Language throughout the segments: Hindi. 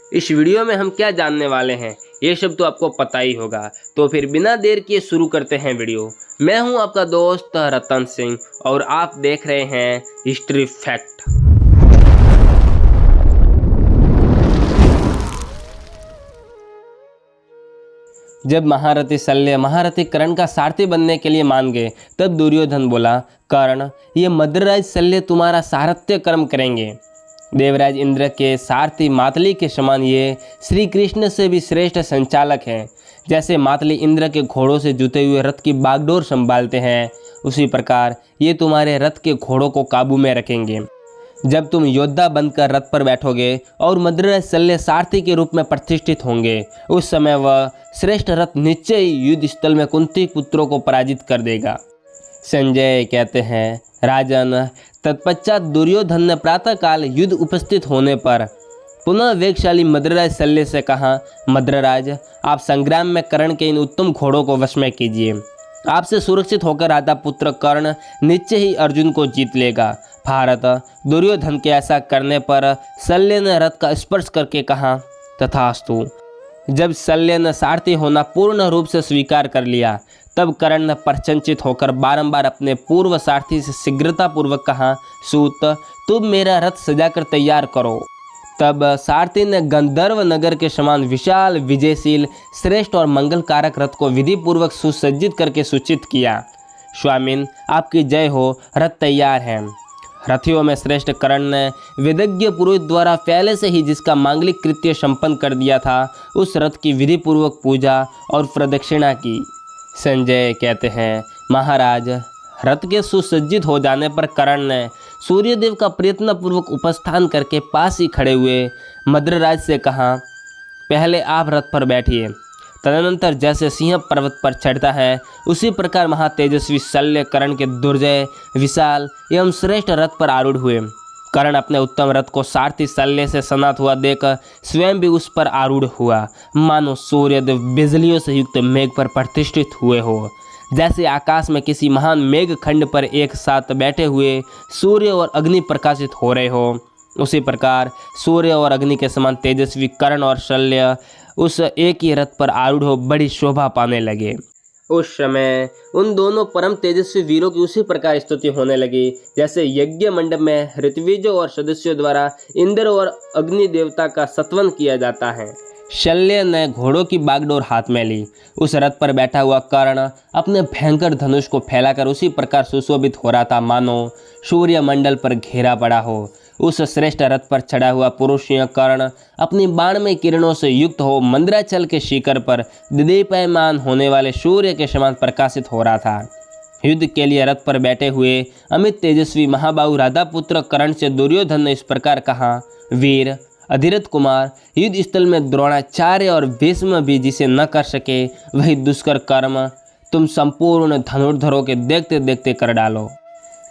इस वीडियो में हम क्या जानने वाले हैं ये सब तो आपको पता ही होगा। तो फिर बिना देर किए शुरू करते हैं वीडियो। मैं हूं आपका दोस्त रतन सिंह और आप देख रहे हैं हिस्ट्री फैक्ट। जब महारथी शल्य महारथी कर्ण का सारथी बनने के लिए मान गए तब दुर्योधन बोला, कर्ण ये मद्रराज शल्य तुम्हारा सारथ्य कर्म करेंगे। देवराज इंद्र के सारथी मातली के समान ये श्री कृष्ण से भी श्रेष्ठ संचालक हैं। जैसे मातली इंद्र के घोड़ों से जुते हुए रथ की बागडोर संभालते हैं, उसी प्रकार ये तुम्हारे रथ के घोड़ों को काबू में रखेंगे। जब तुम योद्धा बनकर रथ पर बैठोगे और मद्रराज शल्य सारथी के रूप में प्रतिष्ठित होंगे, उस समय वह श्रेष्ठ रथ निश्चय ही युद्ध स्थल में कुंती पुत्रों को पराजित कर देगा। संजय कहते हैं, राजन तत्पश्चात दुर्योधन ने प्रातःकाल युद्ध उपस्थित होने पर पुनः वेगशाली मद्रराज शल्य से कहा, मद्रराज आप संग्राम में कर्ण के इन उत्तम घोड़ों को वश में कीजिए। आपसे सुरक्षित होकर राधा पुत्र कर्ण निश्चय ही अर्जुन को जीत लेगा। भारत दुर्योधन के ऐसा करने पर शल्य ने रथ का स्पर्श करके कहा, तथास्तु। जब शल्य ने सारथी होना पूर्ण रूप से स्वीकार कर लिया तब कर्ण ने प्रशंसित होकर बारंबार अपने पूर्व सारथी से शीघ्रतापूर्वक कहा, सूत तुम मेरा रथ सजाकर तैयार करो। तब सारथी ने गंधर्व नगर के समान विशाल विजयशील श्रेष्ठ और मंगलकारक रथ को विधिपूर्वक सुसज्जित करके सूचित किया, स्वामिन आपकी जय हो, रथ तैयार है। रथियों में श्रेष्ठ कर्ण ने वेदज्ञ पुरोहित द्वारा पहले से ही जिसका मांगलिक कृत्य संपन्न कर दिया था, उस रथ की विधिपूर्वक पूजा और प्रदक्षिणा की। संजय कहते हैं, महाराज रथ के सुसज्जित हो जाने पर कर्ण ने सूर्यदेव का प्रयत्नपूर्वक उपस्थान करके पास ही खड़े हुए मद्रराज से कहा, पहले आप रथ पर बैठिए। तदनंतर जैसे सिंह पर्वत पर चढ़ता है, उसी प्रकार महातेजस्वी शल्य कर्ण के दुर्जय विशाल एवं श्रेष्ठ रथ पर आरूढ़ हुए। कर्ण अपने उत्तम रथ को सारथी शल्य से सनात हुआ देख स्वयं भी उस पर आरूढ़ हुआ, मानो सूर्यदेव बिजलियों से युक्त मेघ पर प्रतिष्ठित हुए हो। जैसे आकाश में किसी महान मेघ खंड पर एक साथ बैठे हुए सूर्य और अग्नि प्रकाशित हो रहे हो, उसी प्रकार सूर्य और अग्नि के समान तेजस्वी कर्ण और शल्य उस एक ही रथ पर आरूढ़ हो बड़ी शोभा पाने लगे। उस समय उन दोनों परम तेजस्वी वीरों की उसी प्रकार स्तुति होने लगी जैसे यज्ञ मंडप में ऋत्विजों और सदस्यों द्वारा इंद्र और अग्नि देवता का सत्वन किया जाता है। शल्य ने घोड़ों की बागडोर हाथ में ली। उस रथ पर बैठा हुआ कर्ण अपने भयंकर धनुष को फैलाकर उसी प्रकार सुशोभित हो रहा था मानो सूर्य मंडल पर घेरा पड़ा हो। उस श्रेष्ठ रथ पर चढ़ा हुआ पुरुष सिंह कर्ण अपनी बाणमय किरणों से युक्त हो मंद्राचल के शिखर पर दिदीप्यमान होने वाले सूर्य के समान प्रकाशित हो रहा था। युद्ध के लिए रथ पर बैठे हुए अमित तेजस्वी महाबाहु राधा पुत्र कर्ण से दुर्योधन ने इस प्रकार कहा, वीर अधिरथ कुमार, युद्ध स्थल में द्रोणाचार्य और भीष्म भी जिसे न कर सके वही दुष्कर कर्म तुम संपूर्ण धनुर्धरों के देखते देखते कर डालो।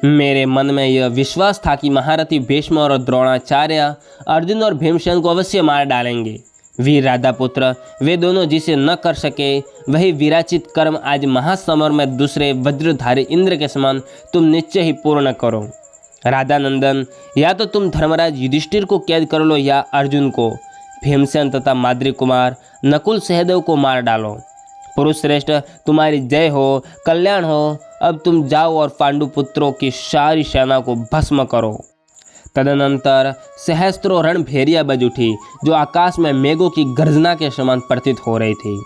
मेरे मन में यह विश्वास था कि महारथी भीष्म और द्रोणाचार्य अर्जुन और भीमसेन को अवश्य मार डालेंगे। वीर राधा पुत्र, वे दोनों जिसे न कर सके वही विराचित कर्म आज महासमर में दूसरे वज्रधारी इंद्र के समान तुम निश्चय ही पूर्ण करो। राधा नंदन, या तो तुम धर्मराज युधिष्ठिर को कैद कर लो या अर्जुन को, भीमसेन तथा माद्री कुमार नकुल सहदेव को मार डालो। पुरुष श्रेष्ठ तुम्हारी जय हो, कल्याण हो। अब तुम जाओ और पांडु पुत्रों की सारी सेना को भस्म करो। तदनंतर सहस्त्रों रणभेरियां बज उठी जो आकाश में मेघों की गर्जना के समान प्रतीत हो रही थी।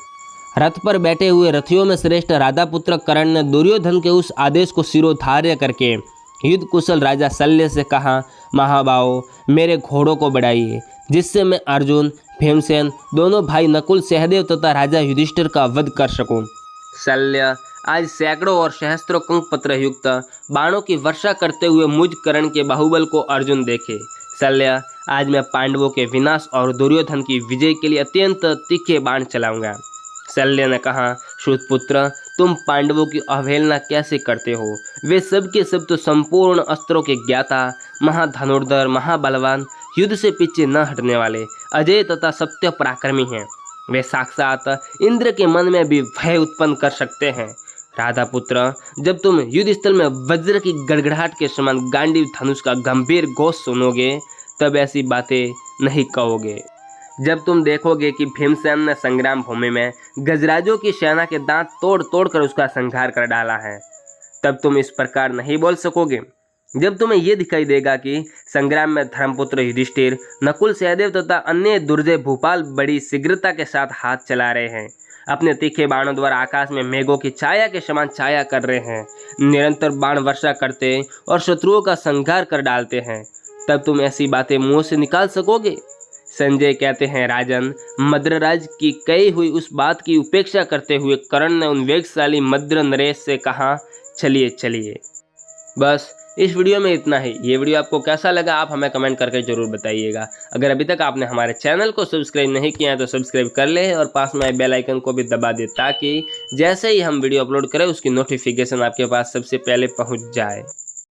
रथ पर बैठे हुए रथियों में श्रेष्ठ राधा पुत्र कर्ण ने दुर्योधन के उस आदेश को शिरोधार्य करके युद्ध कुशल राजा शल्य से कहा, महाबाहो मेरे घोड़ों को बढ़ाइए जिससे मैं अर्जुन भीमसेन दोनों भाई नकुल सहदेव तथा राजा युधिष्ठिर का वध कर सकूं। शल्य आज सैकड़ों और सहस्त्रों कंकपत्र युक्त बाणों की वर्षा करते हुए मुझ कर्ण के बाहुबल को अर्जुन देखे। शल्य आज मैं पांडवों के विनाश और दुर्योधन की विजय के लिए अत्यंत तीखे बाण चलाऊंगा। शल्य ने कहा, सूतपुत्र तुम पांडवों की अवहेलना कैसे करते हो? वे सब के सब तो संपूर्ण अस्त्रों के ज्ञाता, महाधनुर्धर, महाबलवान, युद्ध से पीछे न हटने वाले, अजय तथा सत्य पराक्रमी हैं। वे साक्षात इंद्र के मन में भी भय उत्पन्न कर सकते हैं। राधा पुत्र, जब तुम युद्ध स्थल में वज्र की गड़गड़ाहट के समान गांडीव धनुष का गंभीर घोष सुनोगे तब ऐसी बातें नहीं कहोगे। जब तुम देखोगे कि भीमसेन ने संग्राम भूमि में गजराजों की सेना के दांत तोड़ तोड़ कर उसका संहार कर डाला है, तब तुम इस प्रकार नहीं बोल सकोगे। जब तुम्हें यह दिखाई देगा कि संग्राम में धर्मपुत्र युधिष्ठिर, नकुल, सहदेव तथा अन्य दुर्जय भूपाल बड़ी शीघ्रता के साथ हाथ चला रहे हैं, अपने तीखे बाणों द्वारा आकाश में मेघों की छाया के समान छाया कर रहे हैं, निरंतर बाण वर्षा करते और शत्रुओं का संहार कर डालते हैं, तब तुम ऐसी बातें मुंह से निकाल सकोगे। संजय कहते हैं, राजन, मद्रराज की कही हुई उस बात की उपेक्षा करते हुए कर्ण ने उन वेगशाली मद्र नरेश से कहा, चलिए चलिए। बस इस वीडियो में इतना ही। ये वीडियो आपको कैसा लगा आप हमें कमेंट करके जरूर बताइएगा। अगर अभी तक आपने हमारे चैनल को सब्सक्राइब नहीं किया है तो सब्सक्राइब कर ले और पास में बेल आइकन को भी दबा दे, ताकि जैसे ही हम वीडियो अपलोड करें उसकी नोटिफिकेशन आपके पास सबसे पहले पहुंच जाए।